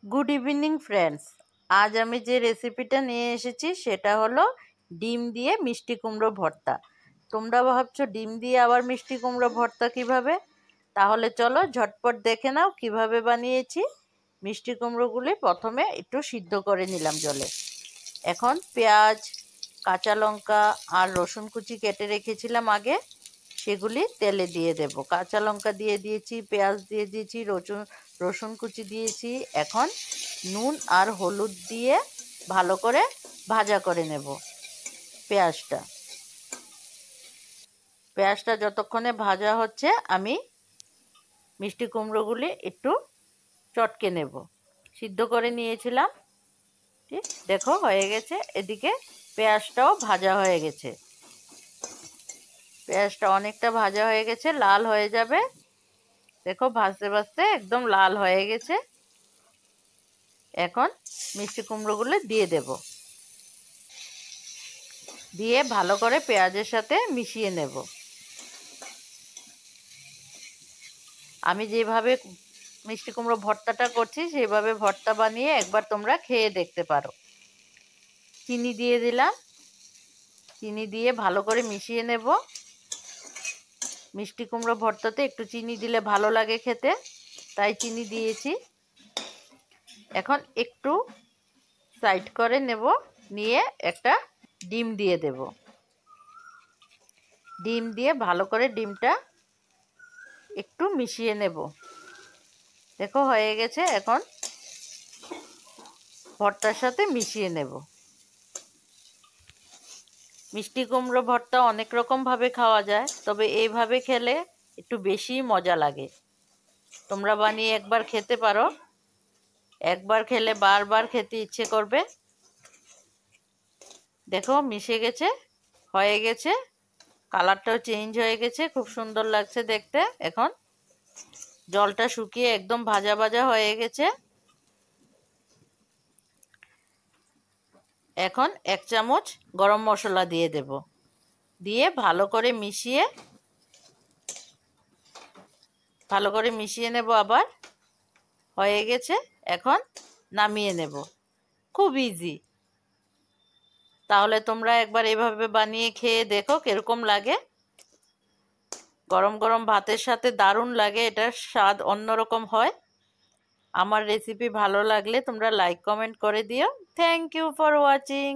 Good evening friends. আজ আমি যে রেসিপিটা নিয়ে এসেছি সেটা হলো ডিম দিয়ে মিষ্টি কুমড়ো ভর্তা। তোমরা ভাবছো ডিম দিয়ে আবার মিষ্টি কুমড়ো ভর্তা কিভাবে? তাহলে চলো ঝটপট দেখে নাও কিভাবে বানিয়েছি। মিষ্টি কুমড়োগুলি প্রথমে একটু সিদ্ধ করে নিলাম জলে। এখন পেঁয়াজ, কাঁচা লঙ্কা আর রসুন কুচি কেটে রেখেছিলাম আগে, সেগুলি তেলে দিয়ে দেব। কাঁচা লঙ্কা দিয়ে দিয়েছি, পেঁয়াজ দিয়ে দিয়েছি, রসুন কুচি দিয়েছি। এখন নুন আর হলুদ দিয়ে ভালো করে ভাজা করে নেব পেঁয়াজটা। পেঁয়াজটা যতক্ষণে ভাজা হচ্ছে আমি মিষ্টি কুমড়োগুলি একটু চটকে নেব। সিদ্ধ করে নিয়েছিলাম, ঠিক দেখো হয়ে গেছে। এদিকে পেঁয়াজটাও ভাজা হয়ে গেছে। পেঁয়াজটা অনেকটা ভাজা হয়ে গেছে, লাল হয়ে যাবে। দেখো ভাজতে ভাজতে একদম লাল হয়ে গেছে। এখন মিষ্টি কুমড়োগুলো দিয়ে দেব, দিয়ে ভালো করে পেঁয়াজের সাথে মিশিয়ে নেব। আমি যেভাবে মিষ্টি কুমড়ো ভর্তাটা করছি সেভাবে ভর্তা বানিয়ে একবার তোমরা খেয়ে দেখতে পারো। চিনি দিয়ে দিলাম, চিনি দিয়ে ভালো করে মিশিয়ে নেব। মিষ্টি কুমড়ো ভর্তাতে একটু চিনি দিলে ভালো লাগে খেতে, তাই চিনি দিয়েছি। এখন একটু সাইড করে নেব, নিয়ে একটা ডিম দিয়ে দেব। ডিম দিয়ে ভালো করে ডিমটা একটু মিশিয়ে নেব। দেখো হয়ে গেছে। এখন ভর্তার সাথে মিশিয়ে নেব। মিষ্টি কুমড়ো ভর্তা অনেক রকমভাবে খাওয়া যায়, তবে এইভাবে খেলে একটু বেশি মজা লাগে। তোমরা বানিয়ে একবার খেতে পারো, একবার খেলে বারবার খেতে ইচ্ছে করবে। দেখো মিশে গেছে, হয়ে গেছে, কালারটাও চেঞ্জ হয়ে গেছে, খুব সুন্দর লাগছে দেখতে। এখন জলটা শুকিয়ে একদম ভাজা ভাজা হয়ে গেছে। এখন 1 চামচ গরম মশলা দিয়ে দেব, দিয়ে ভালো করে মিশিয়ে নেব আবার। হয়ে গেছে, এখন নামিয়ে নেব। খুব ইজি। তাহলে তোমরা একবার এভাবে বানিয়ে খেয়ে দেখো কিরকম লাগে। গরম গরম ভাতের সাথে দারুণ লাগে, এটার স্বাদ অন্যরকম হয়। আমার রেসিপি ভালো লাগলে তোমরা লাইক কমেন্ট করে দিও। Thank you for watching.